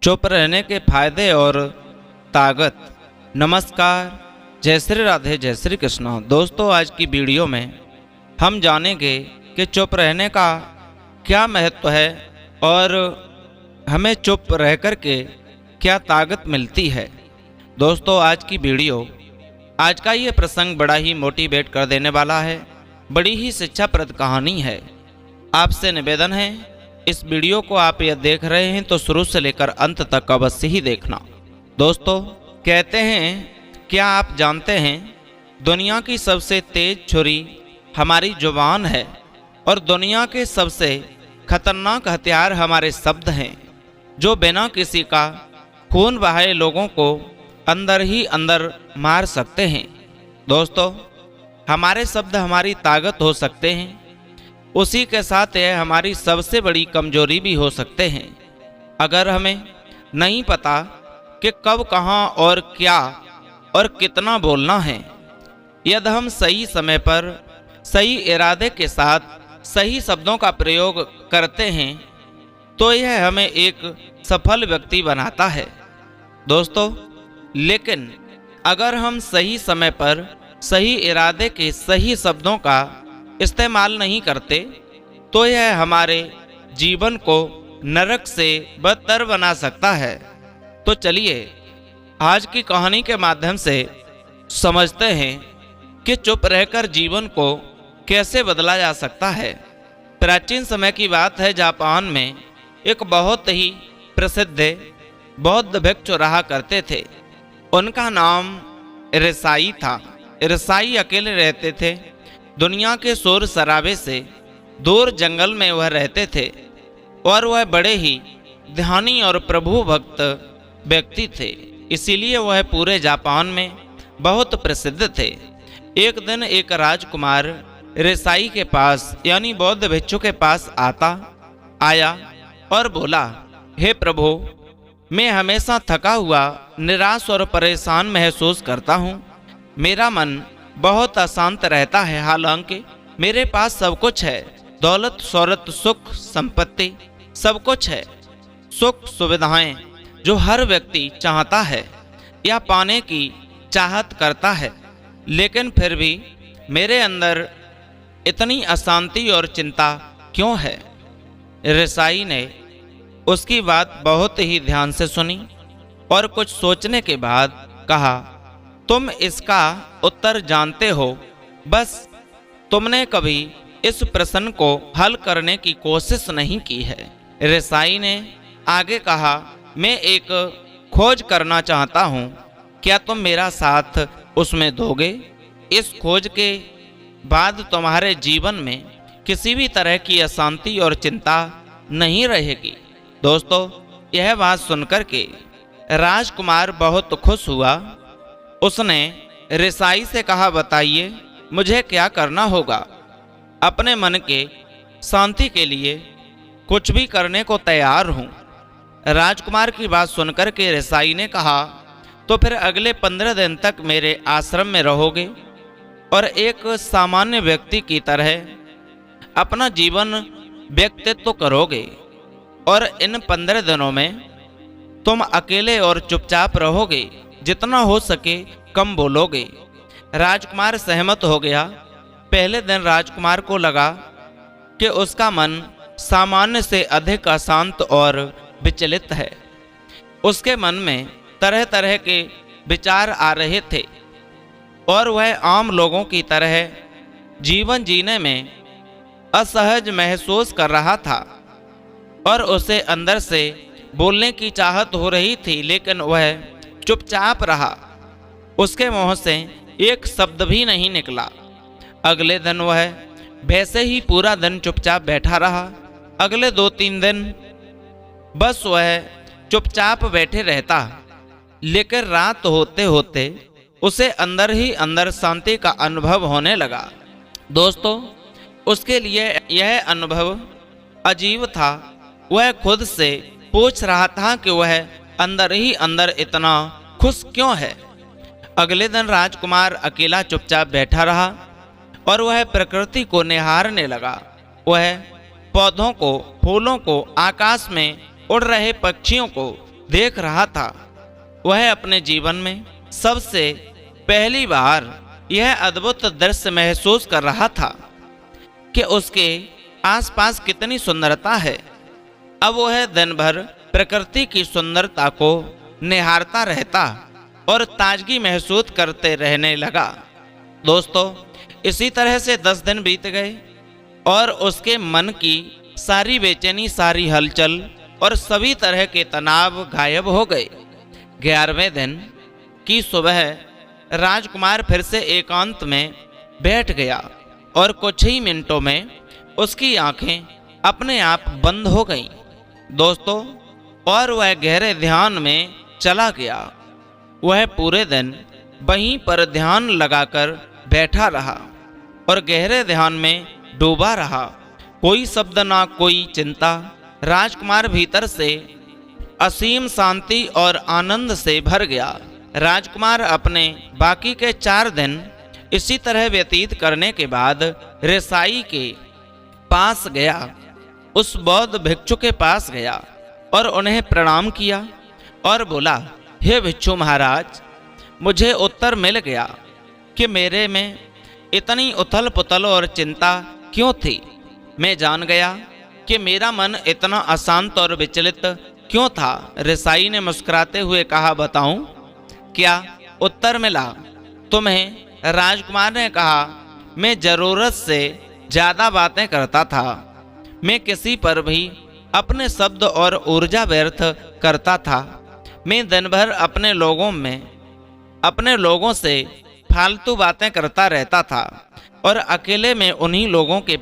चुप रहने के फायदे और ताकत। नमस्कार, जय श्री राधे, जय श्री कृष्ण। दोस्तों, आज की वीडियो में हम जानेंगे कि चुप रहने का क्या महत्व है और हमें चुप रह कर के क्या ताकत मिलती है। दोस्तों, आज की वीडियो, आज का ये प्रसंग बड़ा ही मोटिवेट कर देने वाला है, बड़ी ही शिक्षाप्रद कहानी है। आपसे निवेदन है, इस वीडियो को आप यह देख रहे हैं तो शुरू से लेकर अंत तक अवश्य ही देखना। दोस्तों, कहते हैं, क्या आप जानते हैं, दुनिया की सबसे तेज छुरी हमारी जुबान है और दुनिया के सबसे खतरनाक हथियार हमारे शब्द हैं, जो बिना किसी का खून बहाए लोगों को अंदर ही अंदर मार सकते हैं। दोस्तों, हमारे शब्द हमारी ताकत हो सकते हैं, उसी के साथ यह हमारी सबसे बड़ी कमजोरी भी हो सकते हैं। अगर हमें नहीं पता कि कब, कहाँ और क्या और कितना बोलना है, यदि हम सही समय पर सही इरादे के साथ सही शब्दों का प्रयोग करते हैं तो यह हमें एक सफल व्यक्ति बनाता है। दोस्तों, लेकिन अगर हम सही समय पर सही इरादे के सही शब्दों का इस्तेमाल नहीं करते तो यह हमारे जीवन को नरक से बदतर बना सकता है। तो चलिए आज की कहानी के माध्यम से समझते हैं कि चुप रहकर जीवन को कैसे बदला जा सकता है। प्राचीन समय की बात है, जापान में एक बहुत ही प्रसिद्ध बौद्ध भिक्षु रहा करते थे। उनका नाम ईसाई था। ईसाई अकेले रहते थे। दुनिया के शोर शराबे से दूर जंगल में वह रहते थे और वह बड़े ही ध्यानी और प्रभु भक्त व्यक्ति थे, इसीलिए वह पूरे जापान में बहुत प्रसिद्ध थे। एक दिन एक राजकुमार ईसाई के पास यानी बौद्ध भिक्षु के पास आया और बोला, हे प्रभु, मैं हमेशा थका हुआ, निराश और परेशान महसूस करता हूँ। मेरा मन बहुत अशांत रहता है। हालांकि मेरे पास सब कुछ है, दौलत, शौहरत, सुख, संपत्ति, सब कुछ है, सुख सुविधाएं जो हर व्यक्ति चाहता है या पाने की चाहत करता है, लेकिन फिर भी मेरे अंदर इतनी अशांति और चिंता क्यों है। ईसाई ने उसकी बात बहुत ही ध्यान से सुनी और कुछ सोचने के बाद कहा, तुम इसका उत्तर जानते हो, बस तुमने कभी इस प्रश्न को हल करने की कोशिश नहीं की है। ईसाई ने आगे कहा, मैं एक खोज करना चाहता हूँ, क्या तुम मेरा साथ उसमें दोगे? इस खोज के बाद तुम्हारे जीवन में किसी भी तरह की अशांति और चिंता नहीं रहेगी। दोस्तों, यह बात सुनकर के राजकुमार बहुत खुश हुआ। उसने ईसाई से कहा, बताइए मुझे क्या करना होगा? अपने मन के शांति के लिए कुछ भी करने को तैयार हूँ। राजकुमार की बात सुनकर के ईसाई ने कहा, तो फिर अगले 15 दिन तक मेरे आश्रम में रहोगे और एक सामान्य व्यक्ति की तरह अपना जीवन व्यक्तित्व करोगे और इन 15 दिनों में तुम अकेले और चुपचाप रहोगे, जितना हो सके कम बोलोगे। राजकुमार सहमत हो गया। पहले दिन राजकुमार को लगा कि उसका मन सामान्य से अधिक अशांत और विचलित है। उसके मन में तरह तरह के विचार आ रहे थे और वह आम लोगों की तरह जीवन जीने में असहज महसूस कर रहा था और उसे अंदर से बोलने की चाहत हो रही थी, लेकिन वह चुपचाप रहा। उसके मुंह से एक शब्द भी नहीं निकला। अगले दिन वह वैसे ही पूरा दिन चुपचाप बैठा रहा। अगले 2-3 दिन बस वह चुपचाप बैठे रहता, लेकिन रात होते होते उसे अंदर ही अंदर शांति का अनुभव होने लगा। दोस्तों, उसके लिए यह अनुभव अजीब था। वह खुद से पूछ रहा था कि वह अंदर ही अंदर इतना खुश क्यों है। अगले दिन राजकुमार अकेला चुपचाप बैठा रहा और वह प्रकृति को निहारने लगा। वह पौधों को, फूलों को, आकाश में उड़ रहे पक्षियों को देख रहा था, वह अपने जीवन में सबसे पहली बार यह अद्भुत दृश्य महसूस कर रहा था कि उसके आसपास कितनी सुंदरता है। अब वह दिन भर प्रकृति की सुंदरता को निहारता रहता और ताजगी महसूस करते रहने लगा। दोस्तों, इसी तरह से 10 दिन बीत गए और उसके मन की सारी बेचैनी, सारी हलचल और सभी तरह के तनाव गायब हो गए। 11वें दिन की सुबह राजकुमार फिर से एकांत में बैठ गया और कुछ ही मिनटों में उसकी आंखें अपने आप बंद हो गईं। दोस्तों, और वह गहरे ध्यान में चला गया। वह पूरे दिन वहीं पर ध्यान लगाकर बैठा रहा और गहरे ध्यान में डूबा रहा। कोई शब्द ना कोई चिंता। राजकुमार भीतर से असीम शांति और आनंद से भर गया। राजकुमार अपने बाकी के 4 दिन इसी तरह व्यतीत करने के बाद रेसाई के पास गया, उस बौद्ध भिक्षु के पास गया और उन्हें प्रणाम किया और बोला, हे भिक्षु महाराज, मुझे उत्तर मिल गया कि मेरे में इतनी उथल पुथल और चिंता क्यों थी। मैं जान गया कि मेरा मन इतना अशांत और विचलित क्यों था। रेसाई ने मुस्कुराते हुए कहा, बताऊं क्या उत्तर मिला तुम्हें? राजकुमार ने कहा, मैं जरूरत से ज्यादा बातें करता था। मैं किसी पर भी अपने शब्द और ऊर्जा व्यर्थ करता था। मैं दिन भर अपने लोगों से फालतू बातें करता रहता था और अकेले में उन्हीं लोगों के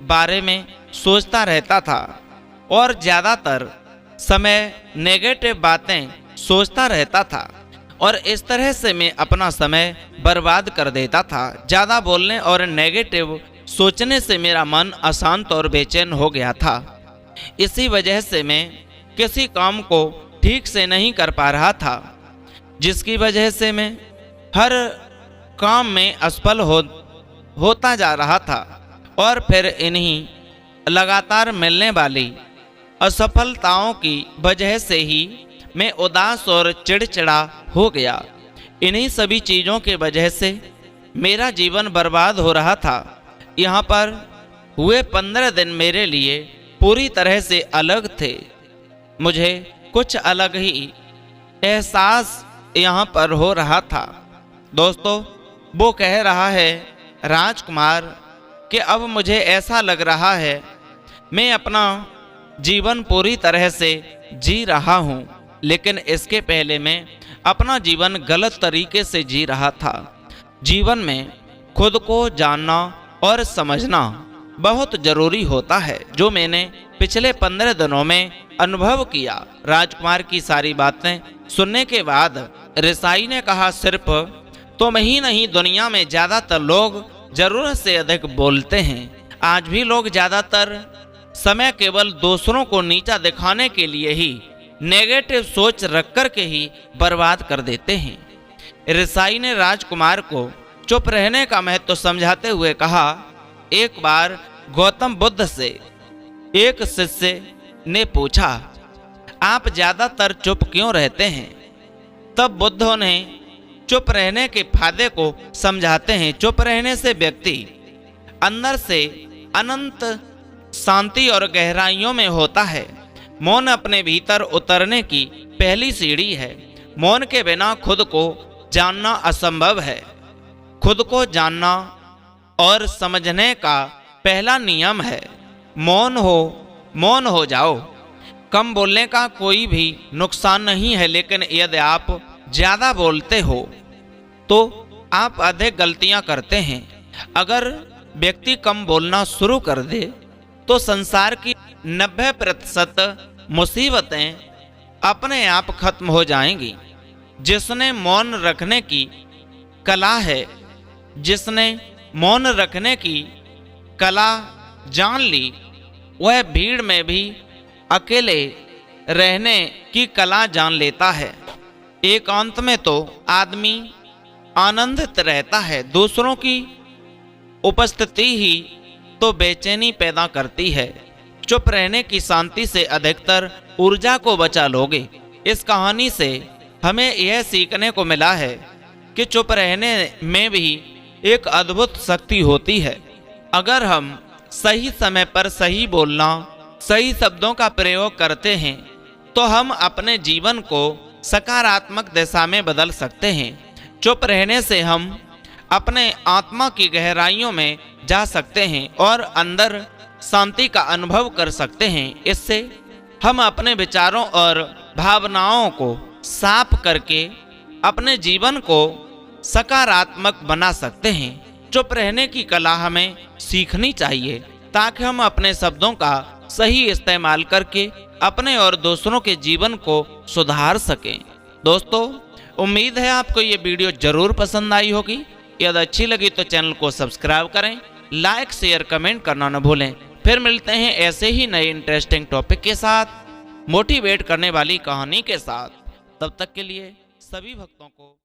बारे में सोचता रहता था और ज़्यादातर समय नेगेटिव बातें सोचता रहता था और इस तरह से मैं अपना समय बर्बाद कर देता था। ज़्यादा बोलने और नेगेटिव सोचने से मेरा मन अशांत और बेचैन हो गया था। इसी वजह से मैं किसी काम को ठीक से नहीं कर पा रहा था, जिसकी वजह से मैं हर काम में असफल होता जा रहा था और फिर इन्हीं लगातार मिलने वाली असफलताओं की वजह से ही मैं उदास और चिड़चिड़ा हो गया। इन्हीं सभी चीज़ों के वजह से मेरा जीवन बर्बाद हो रहा था। यहाँ पर हुए 15 दिन मेरे लिए पूरी तरह से अलग थे। मुझे कुछ अलग ही एहसास यहाँ पर हो रहा था। दोस्तों, वो कह रहा है राजकुमार कि अब मुझे ऐसा लग रहा है मैं अपना जीवन पूरी तरह से जी रहा हूँ, लेकिन इसके पहले मैं अपना जीवन गलत तरीके से जी रहा था। जीवन में खुद को जानना और समझना बहुत जरूरी होता है, जो मैंने पिछले 15 दिनों में अनुभव किया। राजकुमार की सारी बातें सुनने के बाद रेसाई ने कहा, सिर्फ तुम ही नहीं, दुनिया में ज़्यादातर लोग जरूरत से अधिक बोलते हैं। आज भी लोग ज़्यादातर समय केवल दूसरों को नीचा दिखाने के लिए ही नेगेटिव सोच रख कर के ही बर्बाद कर देते हैं। रेसाई ने राजकुमार को चुप रहने का महत्व समझाते हुए कहा, एक बार गौतम बुद्ध से एक शिष्य ने पूछा, आप ज़्यादातर चुप क्यों रहते हैं? तब बुद्ध उन्हें चुप रहने के फायदे को समझाते हैं। चुप रहने से व्यक्ति अंदर से अनंत शांति और गहराइयों में होता है। मौन अपने भीतर उतरने की पहली सीढ़ी है। मौन के बिना खुद को जानना असंभव है। खुद को जानना और समझने का पहला नियम है मौन हो जाओ। कम बोलने का कोई भी नुकसान नहीं है, लेकिन यदि आप ज़्यादा बोलते हो तो आप अधिक गलतियां करते हैं। अगर व्यक्ति कम बोलना शुरू कर दे तो संसार की 90% मुसीबतें अपने आप खत्म हो जाएंगी। जिसने मौन रखने की कला है, जिसने मौन रखने की कला जान ली, वह भीड़ में भी अकेले रहने की कला जान लेता है। एकांत में तो आदमी आनंदित रहता है। दूसरों की उपस्थिति ही तो बेचैनी पैदा करती है। चुप रहने की शांति से अधिकतर ऊर्जा को बचा लोगे। इस कहानी से हमें यह सीखने को मिला है कि चुप रहने में भी एक अद्भुत शक्ति होती है। अगर हम सही समय पर सही बोलना, सही शब्दों का प्रयोग करते हैं तो हम अपने जीवन को सकारात्मक दिशा में बदल सकते हैं। चुप रहने से हम अपने आत्मा की गहराइयों में जा सकते हैं और अंदर शांति का अनुभव कर सकते हैं। इससे हम अपने विचारों और भावनाओं को साफ करके अपने जीवन को सकारात्मक बना सकते हैं। चुप रहने की कला हमें सीखनी चाहिए ताकि हम अपने शब्दों का सही इस्तेमाल करके अपने और दूसरों के जीवन को सुधार सकें। दोस्तों, उम्मीद है आपको ये वीडियो जरूर पसंद आई होगी। यदि अच्छी लगी तो चैनल को सब्सक्राइब करें, लाइक शेयर कमेंट करना न भूलें। फिर मिलते हैं ऐसे ही नए इंटरेस्टिंग टॉपिक के साथ, मोटिवेट करने वाली कहानी के साथ। तब तक के लिए सभी भक्तों को